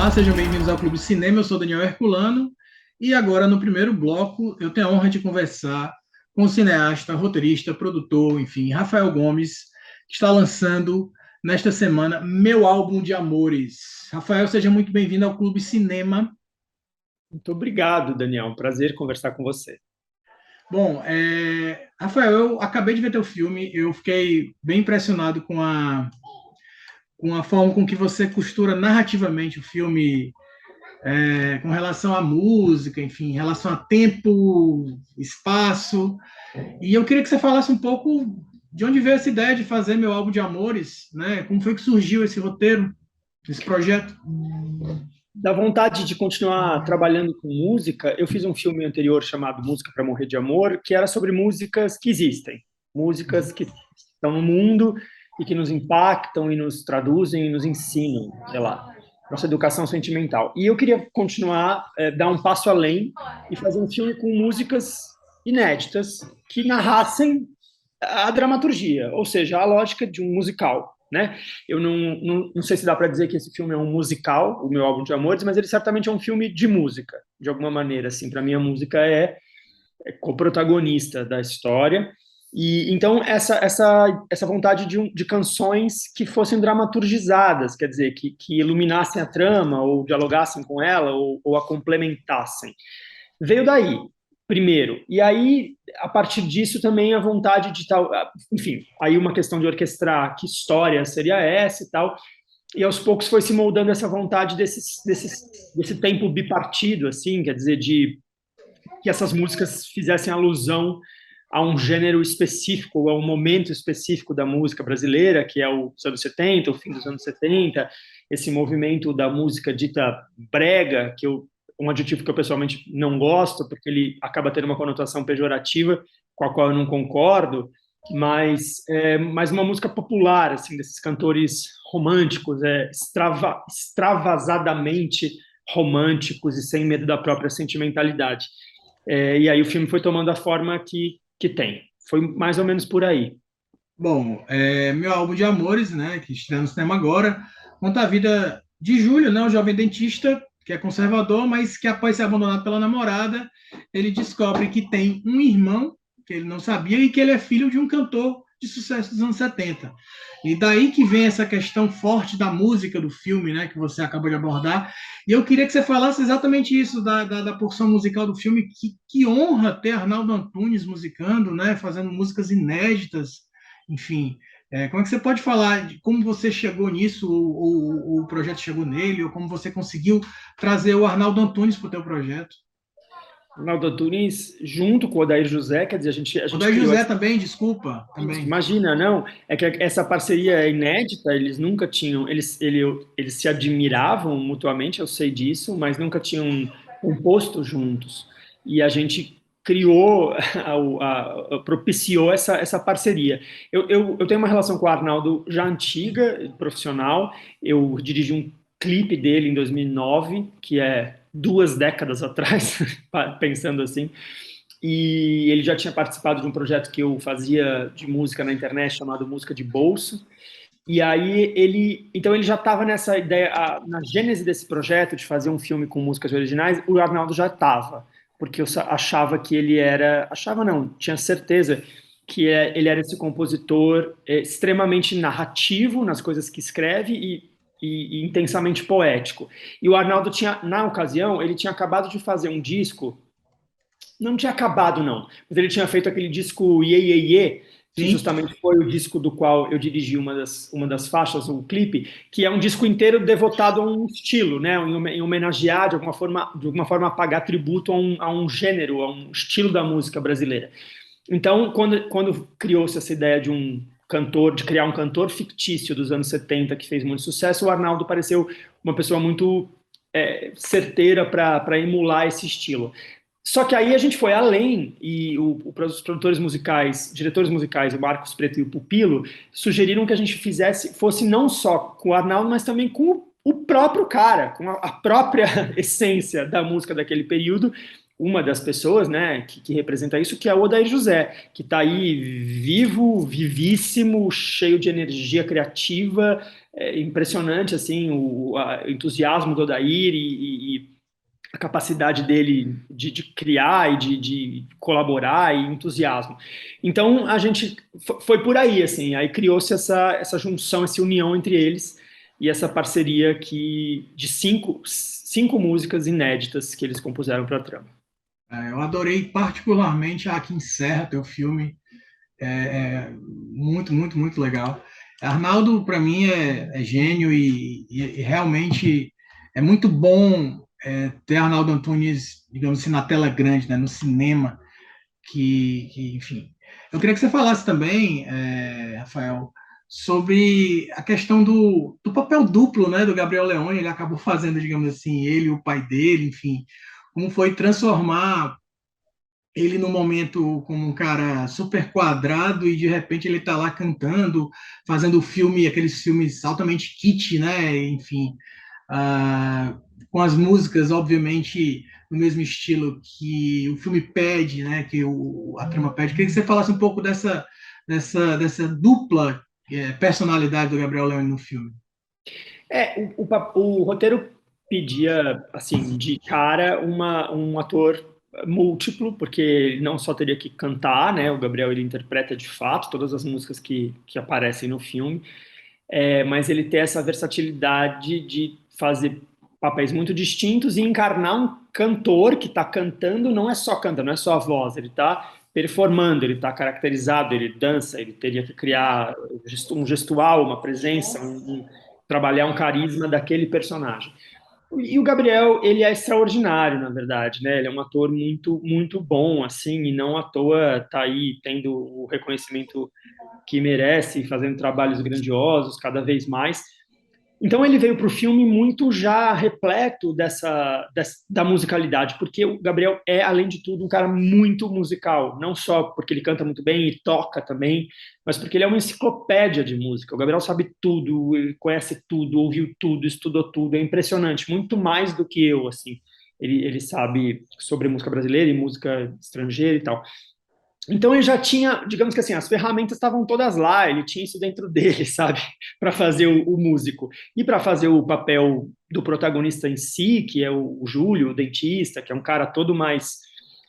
Olá, sejam bem-vindos ao Clube Cinema. Eu sou Daniel Herculano e agora, no primeiro bloco, eu tenho a honra de conversar com o cineasta, roteirista, produtor, enfim, Rafael Gomes, que está lançando nesta semana Meu Álbum de Amores. Rafael, seja muito bem-vindo ao Clube Cinema. Muito obrigado, Daniel. Um prazer conversar com você. Bom, Rafael, eu acabei de ver teu filme, eu fiquei bem impressionado com a forma com que você costura narrativamente o filme, com relação à música, enfim, em relação a tempo, espaço. E eu queria que você falasse um pouco de onde veio essa ideia de fazer Meu Álbum de Amores, né? Como foi que surgiu esse roteiro, esse projeto? Da vontade de continuar trabalhando com música, eu fiz um filme anterior chamado Música para Morrer de Amor, que era sobre músicas que existem, músicas que estão no mundo e que nos impactam e nos traduzem e nos ensinam, sei lá, nossa educação sentimental. E eu queria continuar, dar um passo além e fazer um filme com músicas inéditas que narrassem a dramaturgia, ou seja, a lógica de um musical, né? Eu não sei se dá para dizer que esse filme é um musical, o meu álbum de amores, mas ele certamente é um filme de música, de alguma maneira, assim. Para mim, a música é co-protagonista da história. E então essa vontade de canções que fossem dramaturgizadas, quer dizer, que iluminassem a trama, ou dialogassem com ela, ou a complementassem, veio daí, primeiro. E aí, a partir disso, também a vontade de tal. Enfim, aí uma questão de orquestrar que história seria essa e tal. E aos poucos foi se moldando essa vontade desse tempo bipartido, assim, quer dizer, de que essas músicas fizessem alusão a um gênero específico, a um momento específico da música brasileira, que é os anos 70, o fim dos anos 70, esse movimento da música dita brega, um adjetivo que eu pessoalmente não gosto, porque ele acaba tendo uma conotação pejorativa, com a qual eu não concordo, mas uma música popular, assim, desses cantores românticos, extravasadamente românticos e sem medo da própria sentimentalidade. E aí o filme foi tomando a forma que tem. Foi mais ou menos por aí. Bom, Meu Álbum de Amores, né, que estreia no cinema agora, conta a vida de Júlio, né, um jovem dentista que é conservador, mas que após ser abandonado pela namorada, ele descobre que tem um irmão que ele não sabia e que ele é filho de um cantor de sucesso dos anos 70. E daí que vem essa questão forte da música do filme, né, que você acabou de abordar. E eu queria que você falasse exatamente isso, da porção musical do filme. Que honra ter Arnaldo Antunes musicando, né, fazendo músicas inéditas, enfim. Como é que você pode falar de como você chegou nisso, ou o projeto chegou nele, ou como você conseguiu trazer o Arnaldo Antunes para o teu projeto? Ronaldo Antunes, junto com o Odair José, quer dizer, a O gente Daí criou José essa. também, desculpa, Isso, também. imagina, não? É que essa parceria é inédita, eles nunca tinham. Eles se admiravam mutuamente, eu sei disso, mas nunca tinham composto juntos. E a gente criou, propiciou essa parceria. Eu tenho uma relação com o Arnaldo já antiga, profissional. Eu dirigi um clipe dele em 2009, que é 2 décadas atrás, pensando assim. E ele já tinha participado de um projeto que eu fazia de música na internet chamado Música de Bolso. E aí então ele já estava nessa ideia, na gênese desse projeto de fazer um filme com músicas originais, o Arnaldo já estava, porque eu achava que ele era, achava não, tinha certeza que ele era esse compositor extremamente narrativo nas coisas que escreve e intensamente poético. E o Arnaldo tinha, na ocasião, ele tinha acabado de fazer um disco, não tinha acabado, não. Mas ele tinha feito aquele disco Ye, Ye, Ye, que Sim. justamente foi o disco do qual eu dirigi uma das faixas, o clipe, que é um disco inteiro devotado a um estilo, né? Em homenagear, de alguma forma pagar tributo a um gênero, a um estilo da música brasileira. Então, quando criou-se essa ideia de criar um cantor fictício dos anos 70 que fez muito sucesso, o Arnaldo pareceu uma pessoa muito certeira para emular esse estilo. Só que aí a gente foi além e os produtores musicais, diretores musicais, o Marcos Preto e o Pupilo, sugeriram que a gente fosse não só com o Arnaldo, mas também com o próprio cara, com a própria essência da música daquele período, uma das pessoas, né, que representa isso, que é o Odair José, que está aí vivo, vivíssimo, cheio de energia criativa, impressionante, assim, o entusiasmo do Odair e a capacidade dele de criar e de colaborar e entusiasmo. Então, a gente foi por aí, assim, aí criou-se essa junção, essa união entre eles e essa parceria de cinco músicas inéditas que eles compuseram para a trama. Eu adorei particularmente a que encerra teu filme, muito, muito, muito legal. Arnaldo, para mim, é gênio e realmente é muito bom ter Arnaldo Antunes, digamos assim, na tela grande, né, no cinema, enfim. Eu queria que você falasse também, Rafael, sobre a questão do papel duplo, né, do Gabriel Leone. Ele acabou fazendo, digamos assim, ele e o pai dele, enfim, como foi transformar ele no momento como um cara super quadrado e de repente ele tá lá cantando, fazendo filme, aqueles filmes altamente kitsch, né? Enfim, ah, com as músicas, obviamente, no mesmo estilo que o filme pede, né? Que a trama pede. Queria que você falasse um pouco dessa dupla personalidade do Gabriel Leone no filme. O roteiro pedia, assim, de cara, um ator múltiplo, porque ele não só teria que cantar, né? O Gabriel, ele interpreta de fato todas as músicas que aparecem no filme, mas ele tem essa versatilidade de fazer papéis muito distintos e encarnar um cantor que está cantando, não é só canta, não é só a voz, ele está performando, ele está caracterizado, ele dança, ele teria que criar um gestual, uma presença, trabalhar um carisma daquele personagem. E o Gabriel, ele é extraordinário, na verdade, né? Ele é um ator muito, muito bom, assim, e não à toa tá aí tendo o reconhecimento que merece, fazendo trabalhos grandiosos cada vez mais. Então ele veio para o filme muito já repleto da musicalidade, porque o Gabriel é, além de tudo, um cara muito musical, não só porque ele canta muito bem e toca também, mas porque ele é uma enciclopédia de música. O Gabriel sabe tudo, ele conhece tudo, ouviu tudo, estudou tudo, é impressionante, muito mais do que eu, assim. Ele sabe sobre música brasileira e música estrangeira e tal. Então ele já tinha, digamos que assim, as ferramentas estavam todas lá, ele tinha isso dentro dele, sabe, para fazer o músico. E para fazer o papel do protagonista em si, que é o Júlio, o dentista, que é um cara todo mais,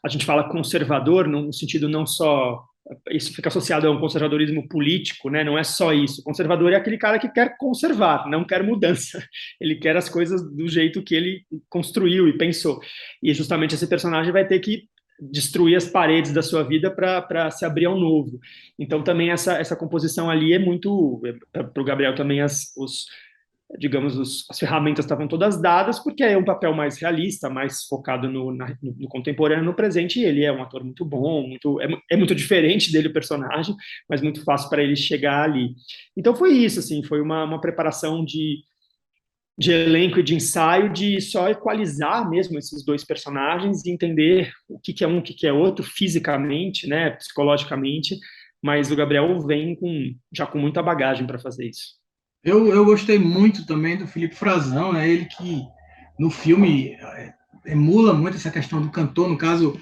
a gente fala conservador, no sentido não só, isso fica associado a um conservadorismo político, né? Não é só isso. O conservador é aquele cara que quer conservar, não quer mudança. Ele quer as coisas do jeito que ele construiu e pensou. E justamente esse personagem vai ter que destruir as paredes da sua vida para se abrir ao novo. Então também essa composição ali é muito para o Gabriel também digamos as ferramentas estavam todas dadas porque é um papel mais realista, mais focado no contemporâneo, no presente. E ele é um ator muito bom, é muito diferente dele o personagem, mas muito fácil para ele chegar ali. Então foi isso, assim, foi uma preparação de elenco e de ensaio, de só equalizar mesmo esses dois personagens e entender o que é um, o que é outro, fisicamente, né, psicologicamente, mas o Gabriel vem já com muita bagagem para fazer isso. Eu gostei muito também do Felipe Frazão, né? Ele que no filme emula muito essa questão do cantor, no caso,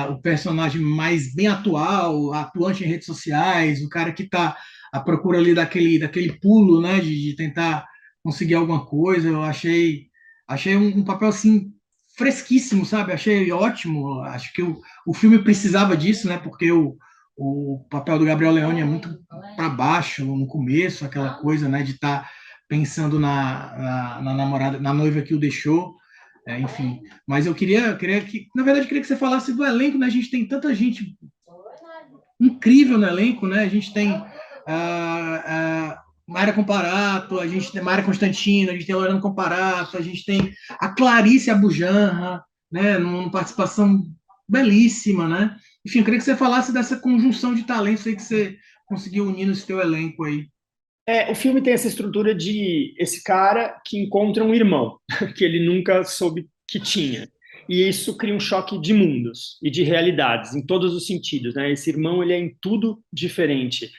o personagem mais bem atual, atuante em redes sociais, o cara que está à procura ali daquele pulo, né? De tentar conseguir alguma coisa. Eu achei um papel assim fresquíssimo, sabe? Achei ótimo. Acho que o filme precisava disso, né? Porque o papel do Gabriel Leone é muito para baixo no começo, aquela coisa, né, de estar pensando na namorada, na noiva que o deixou, enfim. Mas eu queria que, na verdade, queria que você falasse do elenco, né? A gente tem tanta gente incrível no elenco, né? A gente tem Mayra Comparato, a gente tem Mayra Constantino, a gente tem a Lorena Comparato, a gente tem a Clarice Abujanra, né? Numa participação belíssima, né? Enfim, eu queria que você falasse dessa conjunção de talentos aí que você conseguiu unir no seu elenco aí. O filme tem essa estrutura de esse cara que encontra um irmão que ele nunca soube que tinha. E isso cria um choque de mundos e de realidades, em todos os sentidos, né? Esse irmão, ele é em tudo diferente.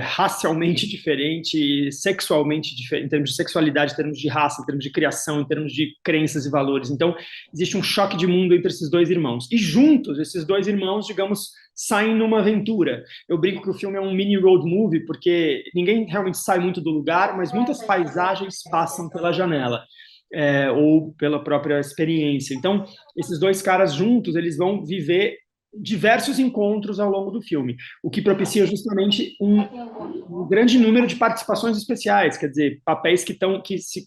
racialmente diferente, sexualmente diferente, em termos de sexualidade, em termos de raça, em termos de criação, em termos de crenças e valores. Então, existe um choque de mundo entre esses dois irmãos. E juntos, esses dois irmãos, digamos, saem numa aventura. Eu brinco que o filme é um mini road movie, porque ninguém realmente sai muito do lugar, mas muitas paisagens passam pela janela. Ou pela própria experiência. Então, esses dois caras juntos, eles vão viver diversos encontros ao longo do filme, o que propicia justamente um grande número de participações especiais, quer dizer, papéis que se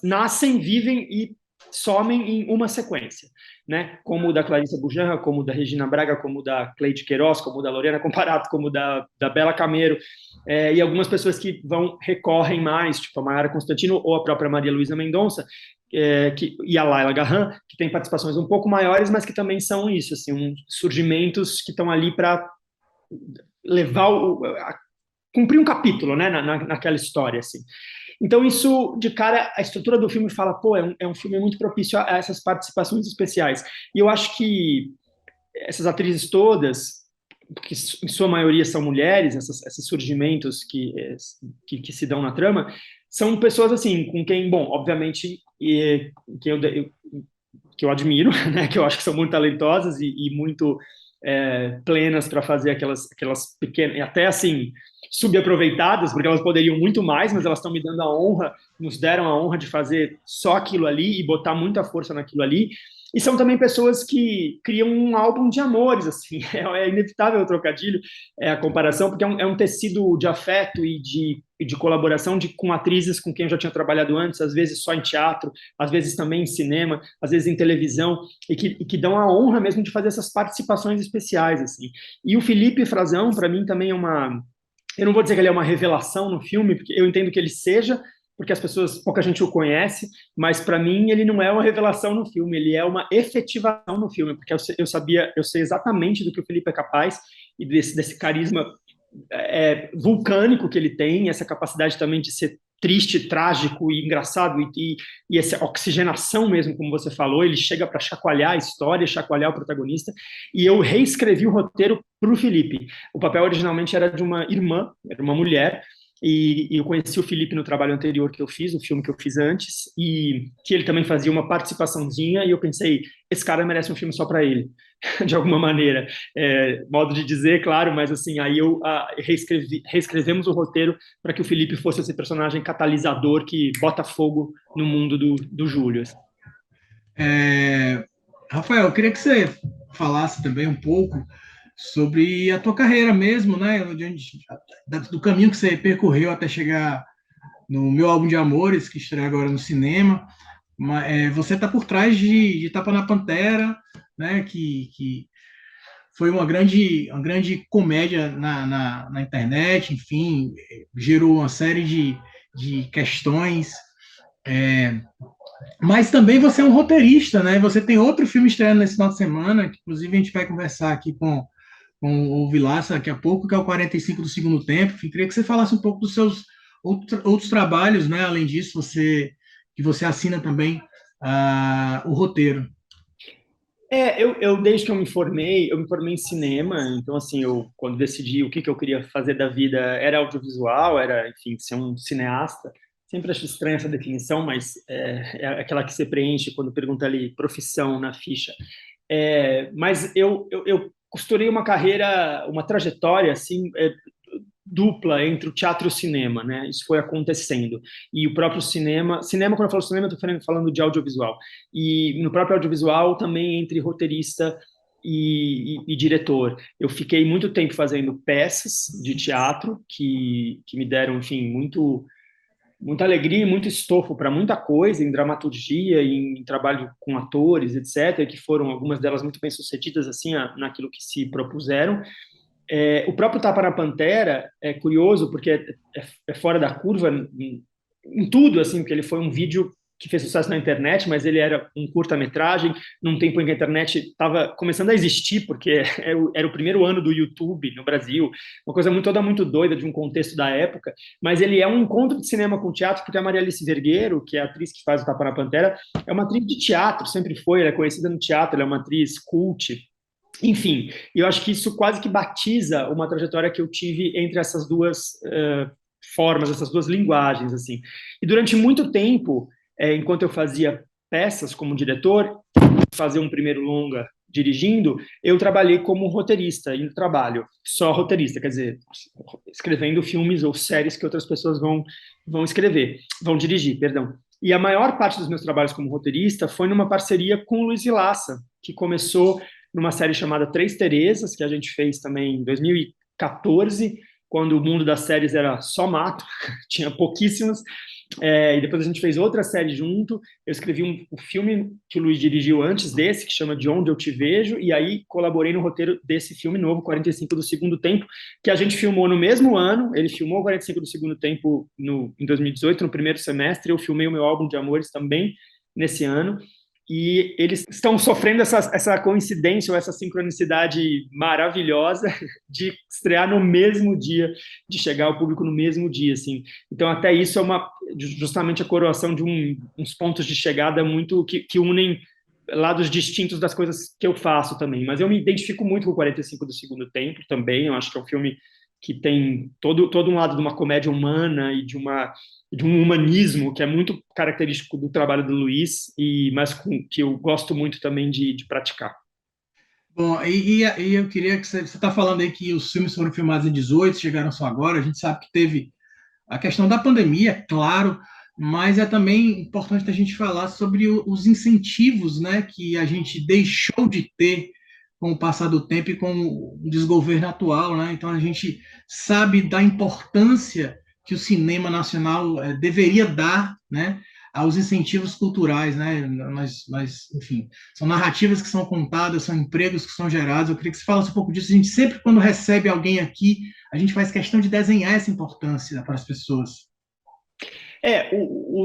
nascem, vivem e somem em uma sequência, né? Como o da Clarissa Bujanra, como o da Regina Braga, como o da Cleide Queiroz, como o da Lorena Comparato, como o da Bela Camero, e algumas pessoas que recorrem mais, tipo a Mayara Constantino ou a própria Maria Luísa Mendonça, e a Laila Garran, que tem participações um pouco maiores, mas que também são isso, assim, surgimentos que estão ali para levar cumprir um capítulo, né, naquela história, assim. Então, isso, de cara, a estrutura do filme fala, pô, é um filme muito propício a essas participações especiais. E eu acho que essas atrizes todas, que em sua maioria são mulheres, esses surgimentos que se dão na trama, são pessoas, assim, com quem, bom, obviamente, que eu admiro, né, que eu acho que são muito talentosas e muito plenas para fazer aquelas pequenas, até assim, subaproveitadas, porque elas poderiam muito mais, mas elas estão me dando a honra, nos deram a honra de fazer só aquilo ali e botar muita força naquilo ali. E são também pessoas que criam um álbum de amores, assim, é inevitável o trocadilho, a comparação, porque é um tecido de afeto e de colaboração com atrizes com quem eu já tinha trabalhado antes, às vezes só em teatro, às vezes também em cinema, às vezes em televisão, e que dão a honra mesmo de fazer essas participações especiais, assim. E o Felipe Frazão, para mim, também é uma... Eu não vou dizer que ele é uma revelação no filme, porque eu entendo que ele seja, porque pouca gente o conhece, mas para mim ele não é uma revelação no filme, ele é uma efetivação no filme, porque eu sei exatamente do que o Felipe é capaz e desse carisma vulcânico que ele tem, essa capacidade também de ser triste, trágico e engraçado e essa oxigenação mesmo, como você falou, ele chega para chacoalhar a história, chacoalhar o protagonista, e eu reescrevi o roteiro para o Felipe. O papel originalmente era de uma irmã, era uma mulher, e eu conheci o Felipe no trabalho anterior que eu fiz, o filme que eu fiz antes, e que ele também fazia uma participaçãozinha, e eu pensei, esse cara merece um filme só para ele, de alguma maneira. Modo de dizer, claro, mas assim, aí reescrevemos o roteiro para que o Felipe fosse esse personagem catalisador que bota fogo no mundo do Júlio. Assim. Rafael, eu queria que você falasse também um pouco sobre a tua carreira mesmo, né? Do caminho que você percorreu até chegar no Meu Álbum de Amores, que estreia agora no cinema. Você está por trás de Tapa na Pantera, né? Que foi uma grande comédia na internet, enfim, gerou uma série de questões. Mas também você é um roteirista, né? Você tem outro filme estreando nesse final de semana, que inclusive a gente vai conversar aqui com o Vilaça daqui a pouco, que é o 45 do segundo tempo. Enfim, queria que você falasse um pouco dos seus outros trabalhos, né? Além disso, que você assina também o roteiro. Desde que eu me formei em cinema, então assim, quando decidi o que eu queria fazer da vida, era audiovisual, era, enfim, ser um cineasta. Sempre acho estranha essa definição, mas é aquela que você preenche quando pergunta ali profissão na ficha. Mas eu costurei uma carreira, uma trajetória assim dupla entre o teatro e o cinema, né? Isso foi acontecendo. E o próprio cinema, quando eu falo cinema, eu estou falando de audiovisual. E no próprio audiovisual também entre roteirista e diretor. Eu fiquei muito tempo fazendo peças de teatro que me deram, enfim, muita alegria e muito estofo para muita coisa, em dramaturgia, em trabalho com atores, etc., que foram algumas delas muito bem sucedidas assim naquilo que se propuseram. O próprio Tapa na Pantera é curioso porque é fora da curva em tudo, assim, porque ele foi um vídeo que fez sucesso na internet, mas ele era um curta-metragem num tempo em que a internet estava começando a existir, porque era o primeiro ano do YouTube no Brasil, uma coisa toda muito doida de um contexto da época, mas ele é um encontro de cinema com teatro, porque a Maria Alice Vergueiro, que é a atriz que faz o Tapa na Pantera, é uma atriz de teatro, sempre foi, ela é conhecida no teatro, ela é uma atriz cult, Enfim, eu acho que isso quase que batiza uma trajetória que eu tive entre essas duas formas, essas duas linguagens, assim. E durante muito tempo, enquanto eu fazia peças como diretor, fazer um primeiro longa dirigindo, eu trabalhei como roteirista e trabalho só roteirista, quer dizer, escrevendo filmes ou séries que outras pessoas vão escrever, vão dirigir, perdão. E a maior parte dos meus trabalhos como roteirista foi numa parceria com o Luiz Vilaça, que começou numa série chamada Três Terezas, que a gente fez também em 2014, quando o mundo das séries era só mato, tinha pouquíssimas, e depois a gente fez outra série junto. Eu escrevi um filme que o Luiz dirigiu antes desse, que chama De Onde Eu Te Vejo, e aí colaborei no roteiro desse filme novo, 45 do Segundo Tempo, que a gente filmou no mesmo ano. Ele filmou 45 do Segundo Tempo em 2018, no primeiro semestre. Eu filmei o meu álbum de amores também nesse ano. E eles estão sofrendo essa coincidência ou essa sincronicidade maravilhosa de estrear no mesmo dia, de chegar ao público no mesmo dia, assim. Então, até isso é justamente a coroação de uns pontos de chegada muito que unem lados distintos das coisas que eu faço também. Mas eu me identifico muito com o 45 do Segundo Tempo também. Eu acho que é um filme que tem todo um lado de uma comédia humana e de um humanismo que é muito característico do trabalho do Luiz, mas que eu gosto muito também de praticar. Bom, e eu queria que você está falando aí que os filmes foram filmados em 18, chegaram só agora. A gente sabe que teve a questão da pandemia, é claro, mas é também importante a gente falar sobre os incentivos, né, que a gente deixou de ter com o passar do tempo e com o desgoverno atual, né? Então a gente sabe da importância que o cinema nacional deveria dar, né, aos incentivos culturais, né? Enfim, são narrativas que são contadas, são empregos que são gerados. Eu queria que você falasse um pouco disso. A gente sempre, quando recebe alguém aqui, a gente faz questão de desenhar essa importância para as pessoas.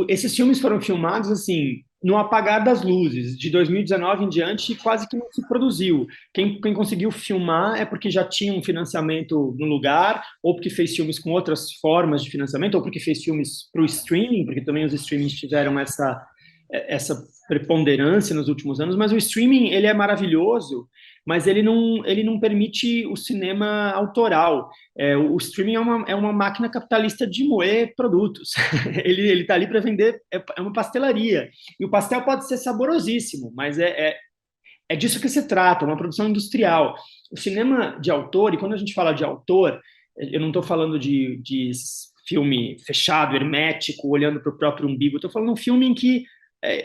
Esses filmes foram filmados assim no apagar das luzes. De 2019 em diante, quase que não se produziu. Quem conseguiu filmar é porque já tinha um financiamento no lugar, ou porque fez filmes com outras formas de financiamento, ou porque fez filmes para o streaming, porque também os streamings tiveram essa preponderância nos últimos anos. Mas o streaming, ele é maravilhoso, mas ele não permite o cinema autoral. O streaming é uma máquina capitalista de moer produtos. Ele está ali para vender, é uma pastelaria. E o pastel pode ser saborosíssimo, mas é disso que se trata, uma produção industrial. O cinema de autor, e quando a gente fala de autor, eu não estou falando de filme fechado, hermético, olhando para o próprio umbigo, estou falando de um filme em que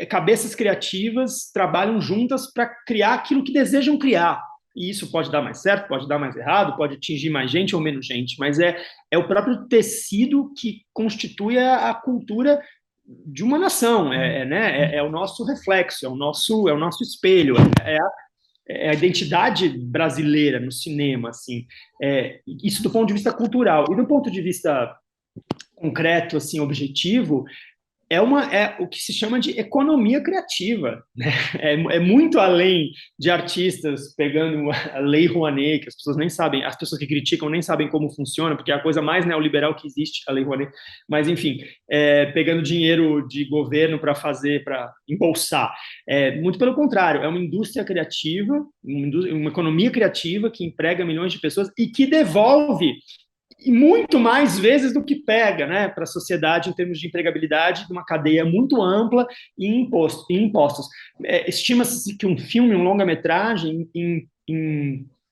cabeças criativas trabalham juntas para criar aquilo que desejam criar. E isso pode dar mais certo, pode dar mais errado, pode atingir mais gente ou menos gente, mas é o próprio tecido que constitui a cultura de uma nação, né? É o nosso reflexo, é o nosso espelho, é a identidade brasileira no cinema, assim. Isso do ponto de vista cultural. E do ponto de vista concreto, assim, objetivo, é o que se chama de economia criativa, né? É muito além de artistas pegando a Lei Rouanet, que as pessoas nem sabem, as pessoas que criticam nem sabem como funciona, porque é a coisa mais neoliberal que existe, a Lei Rouanet, mas enfim, pegando dinheiro de governo para embolsar. Muito pelo contrário, é uma indústria criativa, uma economia criativa que emprega milhões de pessoas e que devolve e muito mais vezes do que pega, né, para a sociedade em termos de empregabilidade, de uma cadeia muito ampla e impostos. Estima-se que um filme, um longa-metragem,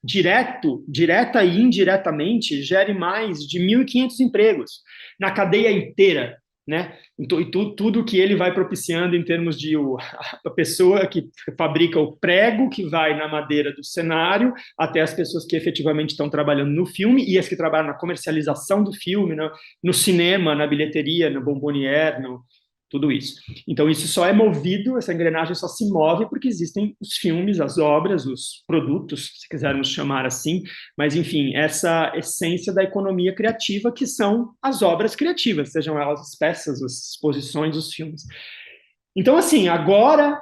direta e indiretamente, gere mais de 1.500 empregos na cadeia inteira, né? E tudo que ele vai propiciando em termos de a pessoa que fabrica o prego que vai na madeira do cenário, até as pessoas que efetivamente estão trabalhando no filme e as que trabalham na comercialização do filme, no cinema, na bilheteria, no bombonière, tudo isso. Então, isso só é movido, essa engrenagem só se move porque existem os filmes, as obras, os produtos, se quisermos chamar assim, mas, enfim, essa essência da economia criativa que são as obras criativas, sejam elas as peças, as exposições, os filmes. Então, assim, agora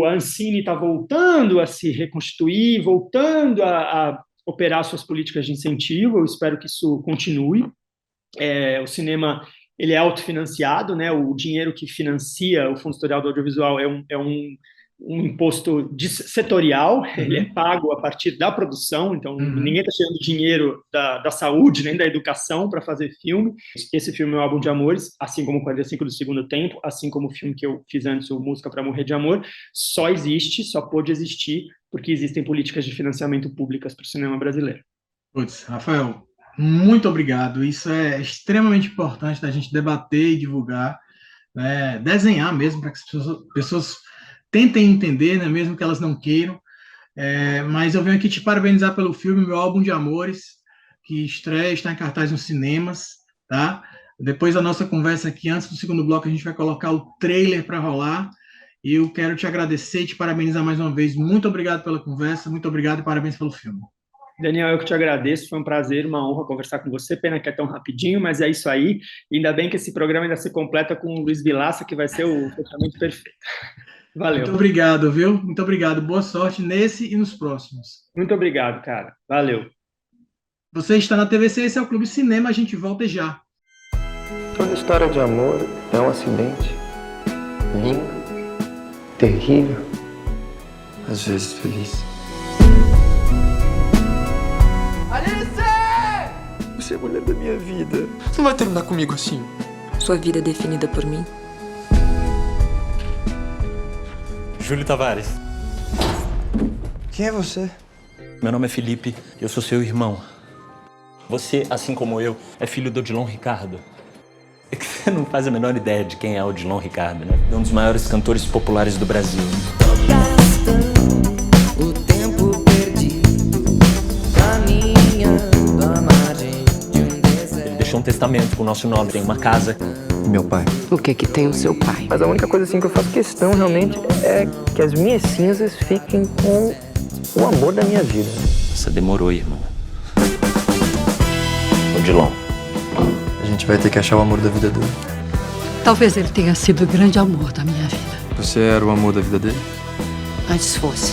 a Ancine está voltando a se reconstituir, voltando a operar suas políticas de incentivo, eu espero que isso continue. O cinema ele é autofinanciado, né? O dinheiro que financia o Fundo Historial do Audiovisual é um um imposto setorial, ele é pago a partir da produção, então ninguém está tirando dinheiro da saúde nem da educação para fazer filme. Esse filme é o Álbum de Amores, assim como 45 do Segundo Tempo, assim como o filme que eu fiz antes, o Música para Morrer de Amor, só pôde existir porque existem políticas de financiamento públicas para o cinema brasileiro. Putz, Rafael, muito obrigado. Isso é extremamente importante da gente debater e divulgar, né? Desenhar mesmo, para que as pessoas tentem entender, né? Mesmo que elas não queiram. Mas eu venho aqui te parabenizar pelo filme, meu Álbum de Amores, que estreia, está em cartaz nos cinemas, tá? Depois da nossa conversa aqui, antes do segundo bloco, a gente vai colocar o trailer para rolar. E eu quero te agradecer e te parabenizar mais uma vez. Muito obrigado pela conversa, muito obrigado e parabéns pelo filme. Daniel, eu que te agradeço, foi um prazer, uma honra conversar com você, pena que é tão rapidinho, mas é isso aí, ainda bem que esse programa ainda se completa com o Luiz Vilaça, que vai ser o fechamento perfeito. Valeu. Muito obrigado, viu? Muito obrigado, boa sorte nesse e nos próximos. Muito obrigado, cara, valeu. Você está na TVC, esse é o Clube Cinema, a gente volta já. Toda história de amor é um acidente, lindo, terrível, às vezes feliz. Você é a mulher da minha vida. Você não vai terminar comigo assim. Sua vida é definida por mim. Júlio Tavares. Quem é você? Meu nome é Felipe, eu sou seu irmão. Você, assim como eu, é filho do Odilon Ricardo. É que você não faz a menor ideia de quem é o Odilon Ricardo, né? É um dos maiores cantores populares do Brasil. O tempo perdido, caminhando à margem de um deserto. Ele deixou um testamento com o nosso nome, tem uma casa. Meu pai. O que que tem o seu pai? Mas a única coisa assim que eu faço questão realmente é que as minhas cinzas fiquem com o amor da minha vida. Você demorou, irmão. Odilon. A gente vai ter que achar o amor da vida dele. Talvez ele tenha sido o grande amor da minha vida. Você era o amor da vida dele? Antes fosse.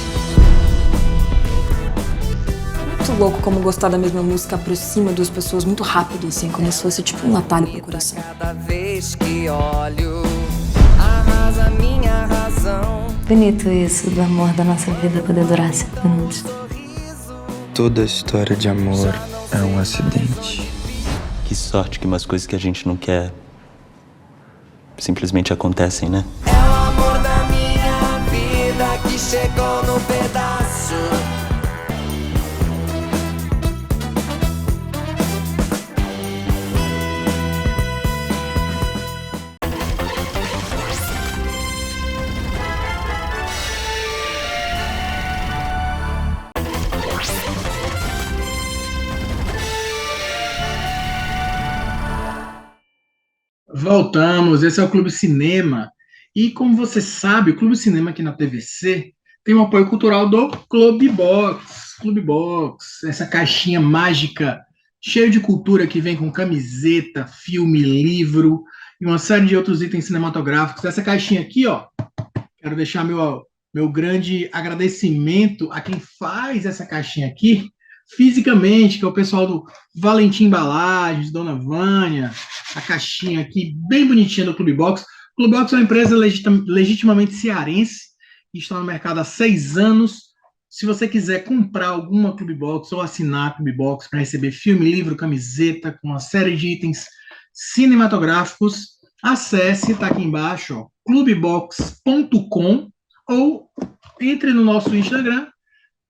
Muito louco como gostar da mesma música aproxima duas pessoas muito rápido, assim, como se fosse tipo um atalho pro coração. Cada vez que olho, arrasa minha razão. Bonito isso do amor da nossa vida poder durar 5 minutos. Toda história de amor é um acidente. Que sorte que umas coisas que a gente não quer simplesmente acontecem, né? É o amor da minha vida que chegou no pedaço. Voltamos, esse é o Clube Cinema. E como você sabe, o Clube Cinema aqui na TVC tem um apoio cultural do Clube Box. Clube Box, essa caixinha mágica, cheia de cultura que vem com camiseta, filme, livro e uma série de outros itens cinematográficos. Essa caixinha aqui, ó, quero deixar meu grande agradecimento a quem faz essa caixinha aqui fisicamente, que é o pessoal do Valentim Embalagens, Dona Vânia, a caixinha aqui bem bonitinha do Clube Box. O Clube Box é uma empresa legitimamente cearense e está no mercado há 6 anos. Se você quiser comprar alguma Clube Box ou assinar a Clube Box para receber filme, livro, camiseta, com uma série de itens cinematográficos, acesse, está aqui embaixo, ó, clubebox.com, ou entre no nosso Instagram,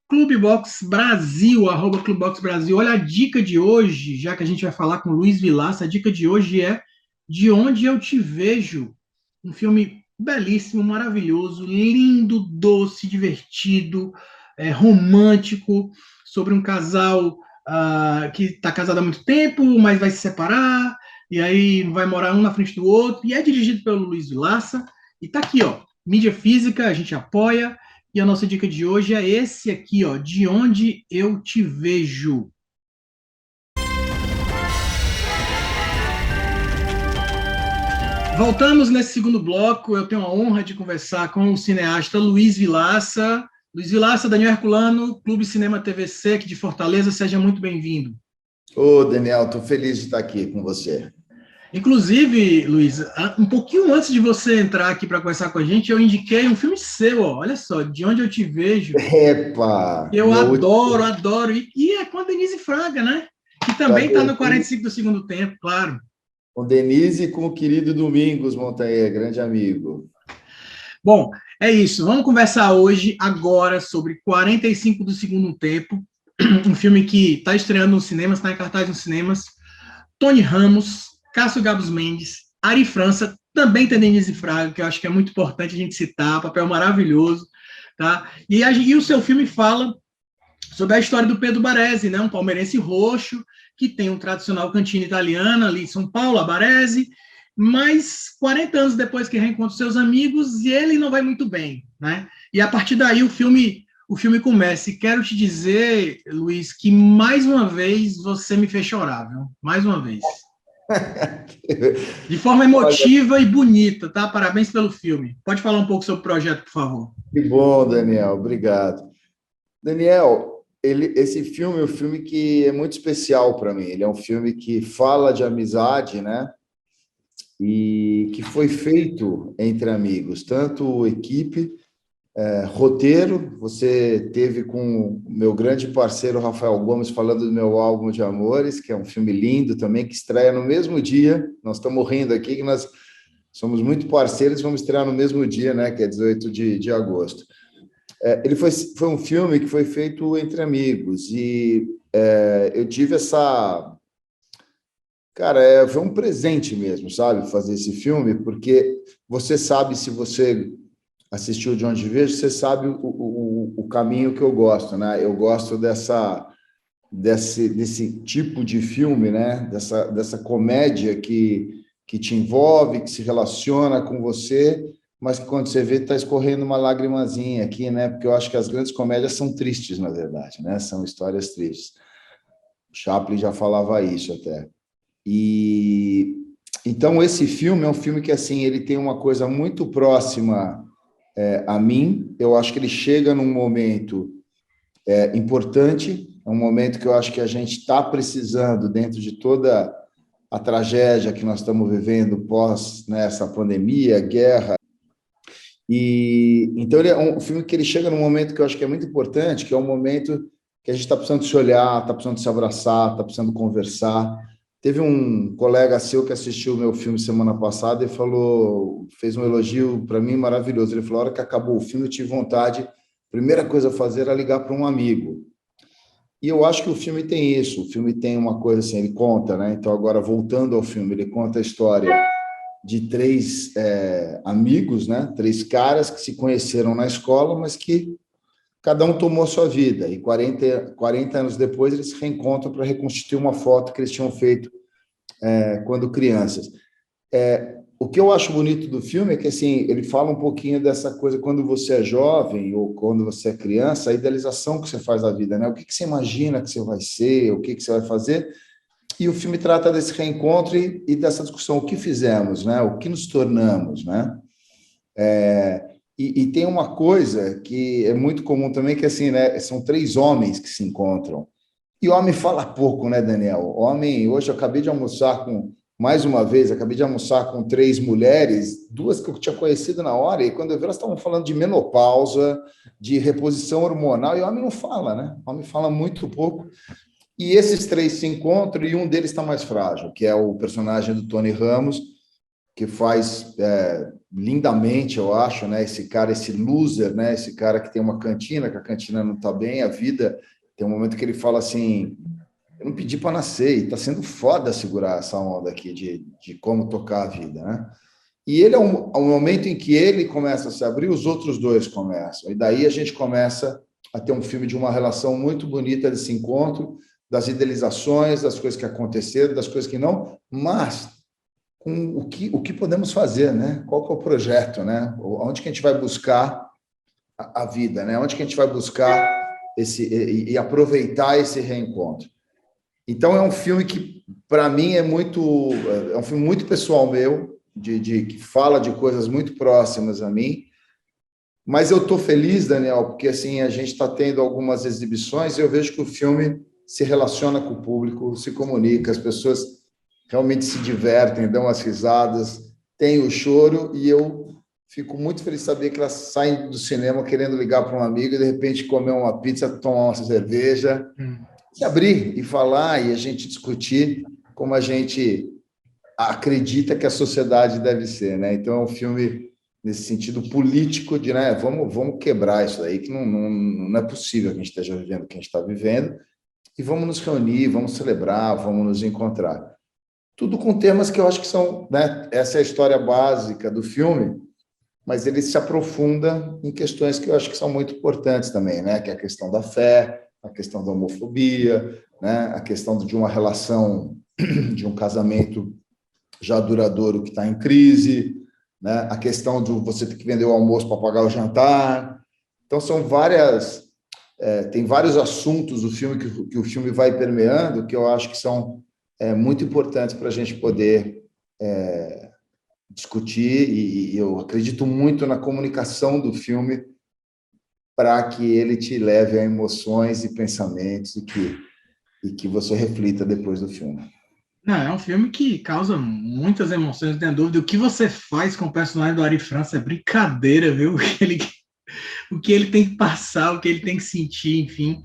Clubebox Brasil, @Clubebox Brasil. Olha a dica de hoje, já que a gente vai falar com o Luiz Vilaça, a dica de hoje é De Onde Eu Te Vejo, um filme belíssimo, maravilhoso, lindo, doce, divertido, romântico, sobre um casal que está casado há muito tempo, mas vai se separar, e aí vai morar um na frente do outro, e é dirigido pelo Luiz Vilaça, e tá aqui, ó, mídia física, a gente apoia. E a nossa dica de hoje é esse aqui, ó, De Onde Eu Te Vejo. Voltamos nesse segundo bloco. Eu tenho a honra de conversar com o cineasta Luiz Vilaça. Luiz Vilaça, Daniel Herculano, Clube Cinema TVC aqui de Fortaleza. Seja muito bem-vindo. Ô, Daniel, estou feliz de estar aqui com você. Inclusive, Luiz, um pouquinho antes de você entrar aqui para conversar com a gente, eu indiquei um filme seu, ó, olha só, De Onde Eu Te Vejo. Epa! Eu adoro, adoro. E é com a Denise Fraga, né? Que também está no 45 do segundo tempo, claro. Com Denise e com o querido Domingos Montanha, grande amigo. Bom, é isso. Vamos conversar hoje, agora, sobre 45 do segundo tempo, um filme que está estreando nos cinemas, está em cartaz nos cinemas. Tony Ramos, Cássio Gabos Mendes, Ari França, também tem Denise Fraga, que eu acho que é muito importante a gente citar, papel maravilhoso, tá? E o seu filme fala sobre a história do Pedro Baresi, né? Um palmeirense roxo, que tem um tradicional cantina italiana ali em São Paulo, a Baresi, mas 40 anos depois que reencontra seus amigos, ele não vai muito bem, né? E a partir daí o filme começa. E quero te dizer, Luiz, que mais uma vez você me fez chorar, viu? Mais uma vez. De forma emotiva e bonita, tá? Parabéns pelo filme. Pode falar um pouco sobre o projeto, por favor. Que bom, Daniel. Obrigado. Daniel, esse filme é um filme que é muito especial para mim. Ele é um filme que fala de amizade, né? E que foi feito entre amigos, tanto equipe, roteiro. Você teve com o meu grande parceiro Rafael Gomes falando do meu álbum de Amores, que é um filme lindo também, que estreia no mesmo dia. Nós estamos rindo aqui que nós somos muito parceiros, vamos estrear no mesmo dia, né? Que é 18 de agosto. Ele foi um filme que foi feito entre amigos e eu tive essa... Cara, foi um presente mesmo, sabe? Fazer esse filme, porque você sabe, se você assistiu De Onde Vejo, você sabe o caminho que eu gosto, né? Eu gosto desse tipo de filme, né? Dessa comédia que te envolve, que se relaciona com você, mas que quando você vê, está escorrendo uma lagrimazinha aqui, né? Porque eu acho que as grandes comédias são tristes, na verdade, né? São histórias tristes. O Chaplin já falava isso até. E então esse filme é um filme que, assim, ele tem uma coisa muito próxima a mim. Eu acho que ele chega num momento importante, é um momento que eu acho que a gente está precisando, dentro de toda a tragédia que nós estamos vivendo pós, né, essa pandemia, guerra. E então ele é um filme que ele chega num momento que eu acho que é muito importante, que é um momento que a gente está precisando se olhar, está precisando se abraçar, está precisando conversar. Teve um colega seu que assistiu o meu filme semana passada e fez um elogio para mim maravilhoso. Ele falou: a hora que acabou o filme, eu tive vontade, a primeira coisa a fazer era ligar para um amigo. E eu acho que o filme tem isso. O filme tem uma coisa assim, ele conta, né? Então, agora, voltando ao filme, ele conta a história de 3 amigos, né? 3 caras que se conheceram na escola, mas que cada um tomou a sua vida. E 40 anos depois, eles se reencontram para reconstituir uma foto que eles tinham feito quando crianças. O que eu acho bonito do filme é que, assim, ele fala um pouquinho dessa coisa quando você é jovem ou quando você é criança, a idealização que você faz da vida, né? O que você imagina que você vai ser, o que você vai fazer. E o filme trata desse reencontro e dessa discussão, o que fizemos, né? O que nos tornamos, né? E tem uma coisa que é muito comum também, que, assim, né? São 3 homens que se encontram. E o homem fala pouco, né, Daniel? O homem, hoje eu acabei de almoçar mais uma vez, acabei de almoçar com 3 mulheres, 2 que eu tinha conhecido na hora, e quando eu vi, elas estavam falando de menopausa, de reposição hormonal, e o homem não fala, né? O homem fala muito pouco. E esses 3 se encontram, e um deles está mais frágil, que é o personagem do Tony Ramos, que faz lindamente, eu acho, né? Esse cara, esse loser, né? Esse cara que tem uma cantina, que a cantina não está bem, a vida... Tem um momento que ele fala assim: eu não pedi para nascer, e está sendo foda segurar essa onda aqui de como tocar a vida, né? E ele é um momento em que ele começa a se abrir, os outros 2 começam. E daí a gente começa a ter um filme de uma relação muito bonita desse encontro, das idealizações, das coisas que aconteceram, das coisas que não, mas com o que podemos fazer, né? Qual que é o projeto, né? Onde que a gente vai buscar a vida, né? Onde que a gente vai buscar e aproveitar esse reencontro. Então, é um filme que, para mim, é um filme muito pessoal meu, que fala de coisas muito próximas a mim, mas eu estou feliz, Daniel, porque, assim, a gente está tendo algumas exibições e eu vejo que o filme se relaciona com o público, se comunica, as pessoas realmente se divertem, dão as risadas, tem o choro, e eu fico muito feliz de saber que elas saem do cinema querendo ligar para um amigo e, de repente, comer uma pizza, tomar uma cerveja, se abrir e falar, e a gente discutir como a gente acredita que a sociedade deve ser, né? Então, é um filme nesse sentido político de, né, vamos quebrar isso aí, que não é possível que a gente esteja vivendo o que a gente está vivendo, e vamos nos reunir, vamos celebrar, vamos nos encontrar. Tudo com temas que eu acho que são, né, essa é a história básica do filme, mas ele se aprofunda em questões que eu acho que são muito importantes também, né, que é a questão da fé, a questão da homofobia, né, a questão de uma relação, de um casamento já duradouro que está em crise, né, a questão de você ter que vender o almoço para pagar o jantar. Então, são várias... tem vários assuntos do filme que o filme vai permeando, que eu acho que são muito importantes para a gente poder discutir, e eu acredito muito na comunicação do filme para que ele te leve a emoções e pensamentos e que você reflita depois do filme. Não, é um filme que causa muitas emoções, não tenho dúvida. O que você faz com o personagem do Ari França é brincadeira, viu? O que ele tem que passar, o que ele tem que sentir, enfim.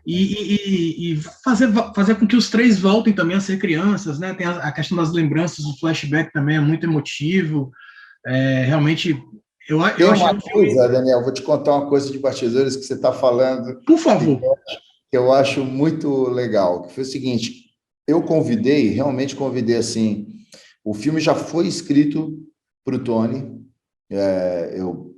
E fazer com que os três voltem também a ser crianças, né? Tem a questão das lembranças, o flashback também é muito emotivo. Realmente, eu Tem achei uma coisa, Daniel, vou te contar uma coisa de bastidores que você está falando. Por favor. Que eu acho muito legal, que foi o seguinte... Eu realmente convidei, assim, o filme já foi escrito para o Tony, eu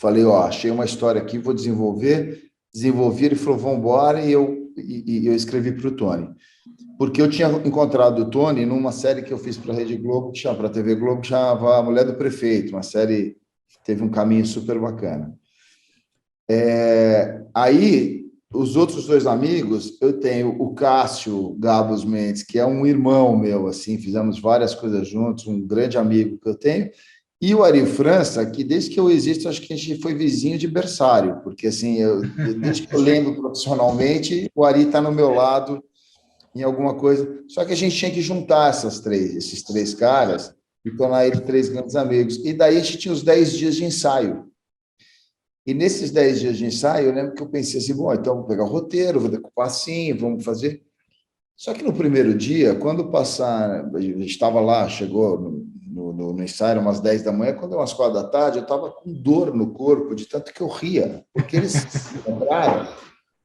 falei, achei uma história aqui, vou desenvolvi, ele falou, vamos embora, e eu escrevi para o Tony. Porque eu tinha encontrado o Tony numa série que eu fiz para a Rede Globo, para a TV Globo, que chamava A Mulher do Prefeito, uma série que teve um caminho super bacana. Aí... Os outros dois amigos, eu tenho o Cássio Gabos Mendes, que é um irmão meu, assim, fizemos várias coisas juntos, um grande amigo que eu tenho, e o Ari França, que desde que eu existo, acho que a gente foi vizinho de berçário, porque, assim, desde que eu lembro profissionalmente, o Ari está no meu lado em alguma coisa, só que a gente tinha que juntar esses três caras e tornar eles três grandes amigos, e daí a gente tinha os 10 dias de ensaio. E nesses 10 dias de ensaio, eu lembro que eu pensei assim, bom, então vou pegar o roteiro, vou decupar assim, vamos fazer. Só que no primeiro dia, quando passar, a gente estava lá, chegou no ensaio umas 10 da manhã, quando umas 4 da tarde, eu estava com dor no corpo, de tanto que eu ria, porque eles se lembraram,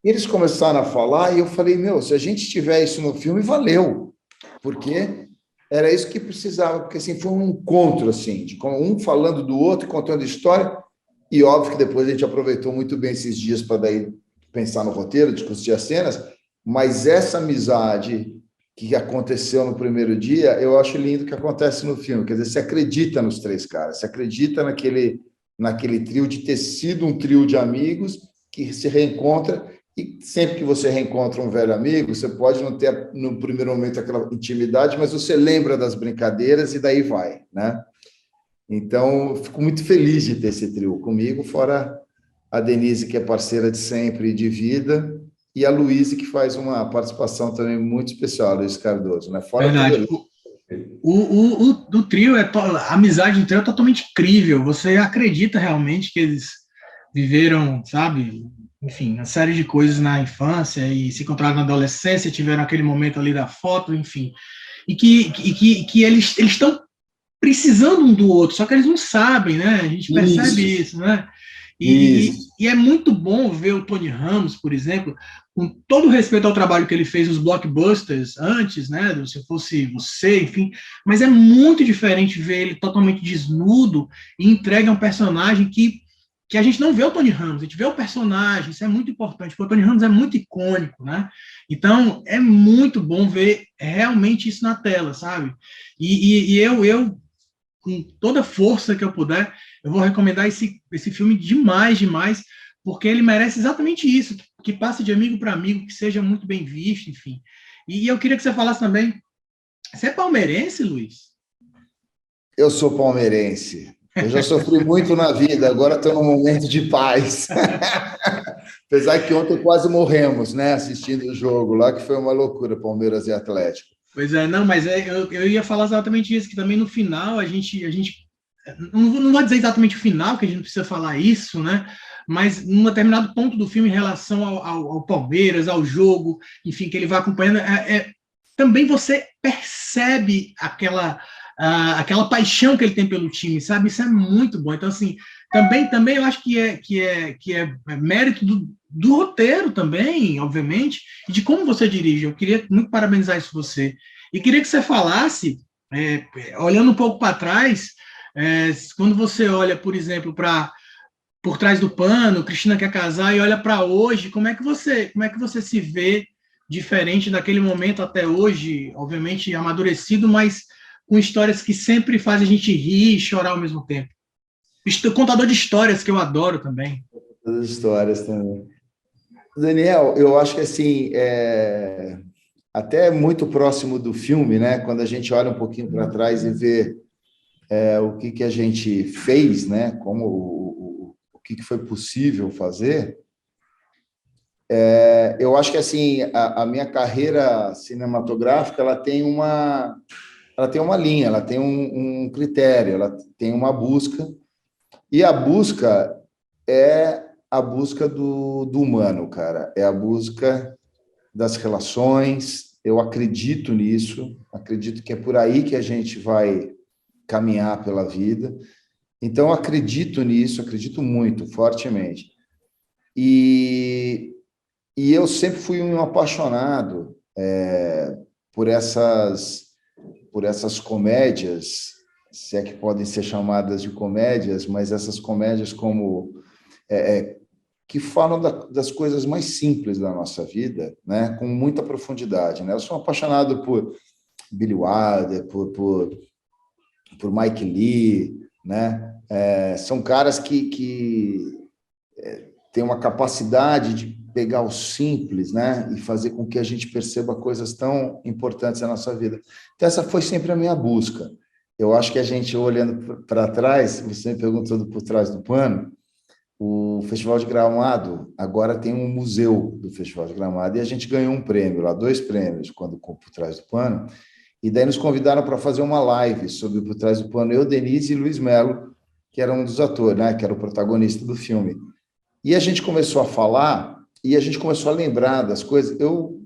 e eles começaram a falar, e eu falei, se a gente tiver isso no filme, valeu, porque era isso que precisava, porque assim, foi um encontro, assim, de um falando do outro, contando história. E óbvio que depois a gente aproveitou muito bem esses dias para daí pensar no roteiro, discutir as cenas, mas essa amizade que aconteceu no primeiro dia, eu acho lindo que acontece no filme. Quer dizer, você acredita nos três caras, você acredita naquele trio de ter sido um trio de amigos que se reencontra, e sempre que você reencontra um velho amigo, você pode não ter no primeiro momento aquela intimidade, mas você lembra das brincadeiras e daí vai, né? Então, fico muito feliz de ter esse trio comigo, fora a Denise, que é parceira de sempre de vida, e a Luísa, que faz uma participação também muito especial, Luiz Cardoso, né? Fora verdade. O trio, a amizade do trio é totalmente incrível. Você acredita realmente que eles viveram, sabe, enfim, uma série de coisas na infância e se encontraram na adolescência, tiveram aquele momento ali da foto, enfim, e que eles estão precisando um do outro, só que eles não sabem, né? A gente percebe isso, né? E é muito bom ver o Tony Ramos, por exemplo, com todo respeito ao trabalho que ele fez, os blockbusters antes, né? Se Fosse Você, enfim, mas é muito diferente ver ele totalmente desnudo e entregue a um personagem que a gente não vê o Tony Ramos, a gente vê o personagem, isso é muito importante, porque o Tony Ramos é muito icônico, né? Então, é muito bom ver realmente isso na tela, sabe? E eu com toda a força que eu puder, eu vou recomendar esse filme demais, porque ele merece exatamente isso, que passe de amigo para amigo, que seja muito bem visto, enfim. E eu queria que você falasse também, você é palmeirense, Luiz? Eu sou palmeirense. Eu já sofri muito na vida, agora estou num momento de paz. Apesar que ontem quase morremos, né, assistindo o jogo lá, que foi uma loucura, Palmeiras e Atlético. Pois é, não, mas eu ia falar exatamente isso, que também no final a gente não vou dizer exatamente o final, que a gente não precisa falar isso, né? Mas num determinado ponto do filme em relação ao Palmeiras, ao jogo, enfim, que ele vai acompanhando, também você percebe aquela paixão que ele tem pelo time, sabe? Isso é muito bom. Então, assim, também eu acho que é mérito do roteiro também, obviamente, e de como você dirige. Eu queria muito parabenizar isso você. E queria que você falasse, olhando um pouco para trás, quando você olha, por exemplo, para Por Trás do Pano, Cristina Quer Casar, e olha para hoje, como é que você se vê diferente daquele momento até hoje, obviamente amadurecido, mas com histórias que sempre fazem a gente rir e chorar ao mesmo tempo. Contador de histórias, que eu adoro também. As histórias também. Daniel, eu acho que assim, até muito próximo do filme, né? Quando a gente olha um pouquinho para trás e vê o que a gente fez, né? Como o que foi possível fazer. Eu acho que assim a minha carreira cinematográfica ela tem uma linha, ela tem um critério, ela tem uma busca, e a busca é a busca do humano, cara, é a busca das relações. Eu acredito nisso, acredito que é por aí que a gente vai caminhar pela vida. Então, eu acredito nisso, acredito muito, fortemente. E eu sempre fui um apaixonado por essas comédias, se é que podem ser chamadas de comédias, mas essas comédias como que falam das coisas mais simples da nossa vida, né, com muita profundidade, né? Eu sou apaixonado por Billy Wilder, por Mike Lee, né? São caras que têm uma capacidade de pegar o simples, né, e fazer com que a gente perceba coisas tão importantes na nossa vida. Então, essa foi sempre a minha busca. Eu acho que a gente, olhando para trás, você me perguntou Por Trás do Pano, o Festival de Gramado agora tem um museu do Festival de Gramado, e a gente ganhou um prêmio lá, 2 prêmios, quando Por Trás do Pano, e daí nos convidaram para fazer uma live sobre Por Trás do Pano, eu, Denise e Luiz Melo, que era um dos atores, né, que era o protagonista do filme. E a gente começou a falar, e a gente começou a lembrar das coisas. Eu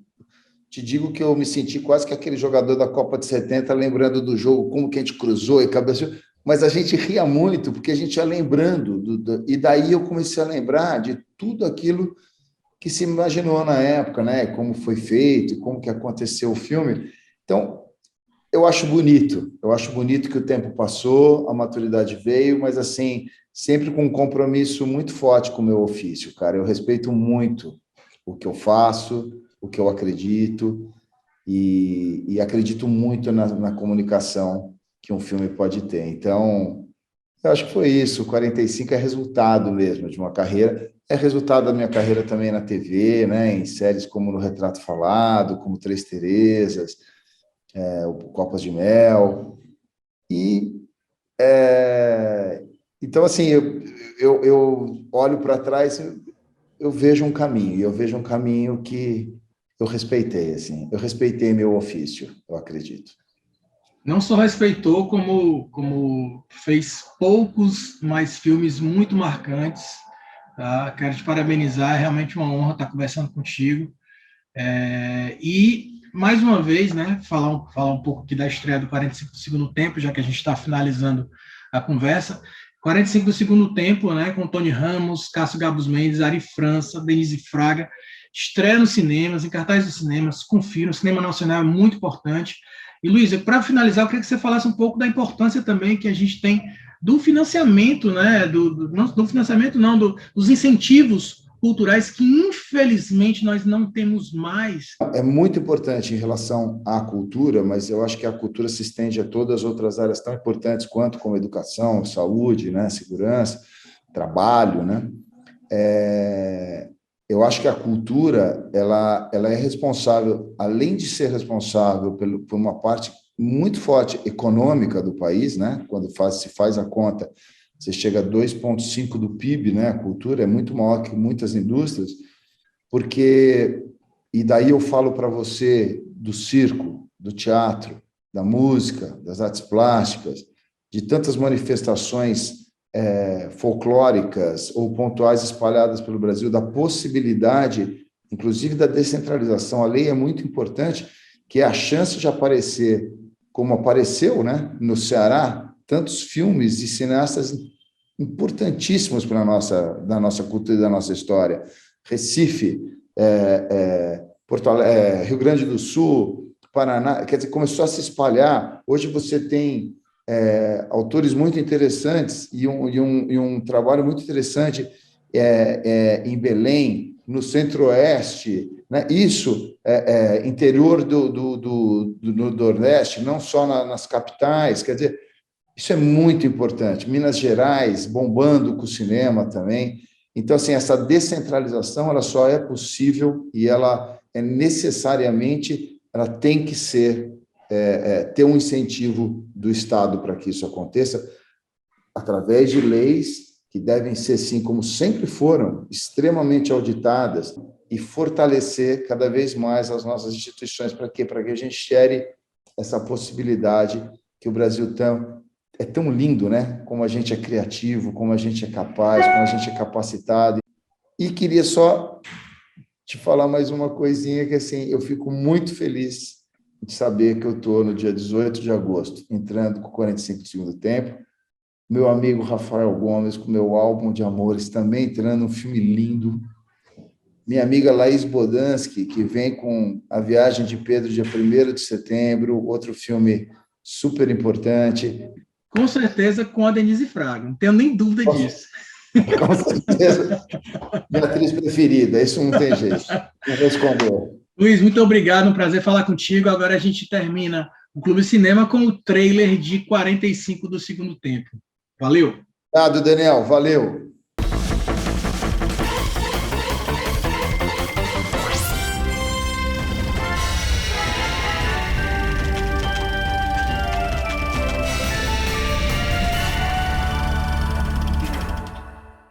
te digo que eu me senti quase que aquele jogador da Copa de 70, lembrando do jogo, como que a gente cruzou e cabeceou, mas a gente ria muito, porque a gente ia lembrando, e daí eu comecei a lembrar de tudo aquilo que se imaginou na época, né? Como foi feito, como que aconteceu o filme. Então, eu acho bonito que o tempo passou, a maturidade veio, mas assim, sempre com um compromisso muito forte com o meu ofício, cara. Eu respeito muito o que eu faço, o que eu acredito, e acredito muito na comunicação que um filme pode ter. Então, eu acho que foi isso. O 45 é resultado mesmo de uma carreira, é resultado da minha carreira também na TV, né? Em séries como No Retrato Falado, como Três Terezas, o Copas de Mel. Então, assim, eu olho para trás, eu vejo um caminho que eu respeitei, assim, eu respeitei meu ofício, eu acredito. Não só respeitou, como fez poucos, mas filmes muito marcantes. Tá? Quero te parabenizar, é realmente uma honra estar conversando contigo. E, mais uma vez, né, falar um pouco aqui da estreia do 45 do Segundo Tempo, já que a gente está finalizando a conversa. 45 do Segundo Tempo, né, com Tony Ramos, Cássio Gabos Mendes, Ari França, Denise Fraga, estreia nos cinemas, em cartaz dos cinemas, confira, o cinema nacional é muito importante. E, Luiz, para finalizar, eu queria que você falasse um pouco da importância também que a gente tem do financiamento, né, dos incentivos culturais que, infelizmente, nós não temos mais. É muito importante em relação à cultura, mas eu acho que a cultura se estende a todas as outras áreas tão importantes quanto como educação, saúde, né, segurança, trabalho, né? Eu acho que a cultura ela é responsável, além de ser responsável por uma parte muito forte econômica do país, né? Quando se faz a conta, você chega a 2,5% do PIB, né? A cultura é muito maior que muitas indústrias, porque, e daí eu falo para você do circo, do teatro, da música, das artes plásticas, de tantas manifestações folclóricas ou pontuais espalhadas pelo Brasil, da possibilidade, inclusive da descentralização. A lei é muito importante, que é a chance de aparecer, como apareceu, né, no Ceará, tantos filmes e cineastas importantíssimos para da nossa cultura e da nossa história. Recife, Porto Alegre, Rio Grande do Sul, Paraná, quer dizer, começou a se espalhar. Hoje você tem autores muito interessantes e um trabalho muito interessante em Belém, no Centro-Oeste, né? Isso, interior do Nordeste, não só nas capitais, quer dizer, isso é muito importante. Minas Gerais bombando com o cinema também. Então, assim, essa descentralização ela só é possível e ela necessariamente ela tem que ter um incentivo do Estado para que isso aconteça, através de leis que devem ser, sim, como sempre foram, extremamente auditadas, e fortalecer cada vez mais as nossas instituições. Para quê? Para que a gente gere essa possibilidade que o Brasil é tão lindo, né? Como a gente é criativo, como a gente é capaz, como a gente é capacitado. E queria só te falar mais uma coisinha, que assim, eu fico muito feliz de saber que eu estou no dia 18 de agosto, entrando com 45 do segundo tempo. Meu amigo Rafael Gomes, com meu álbum de amores, também entrando, um filme lindo. Minha amiga Laís Bodansky, que vem com A Viagem de Pedro, dia 1º de setembro, outro filme super importante. Com certeza com a Denise Fraga, não tenho nem dúvida disso. Com certeza, minha atriz preferida, isso não tem jeito, não vou esconder. Luiz, muito obrigado, um prazer falar contigo. Agora a gente termina o Clube Cinema com o trailer de 45 do segundo tempo. Valeu! Obrigado, Daniel, valeu!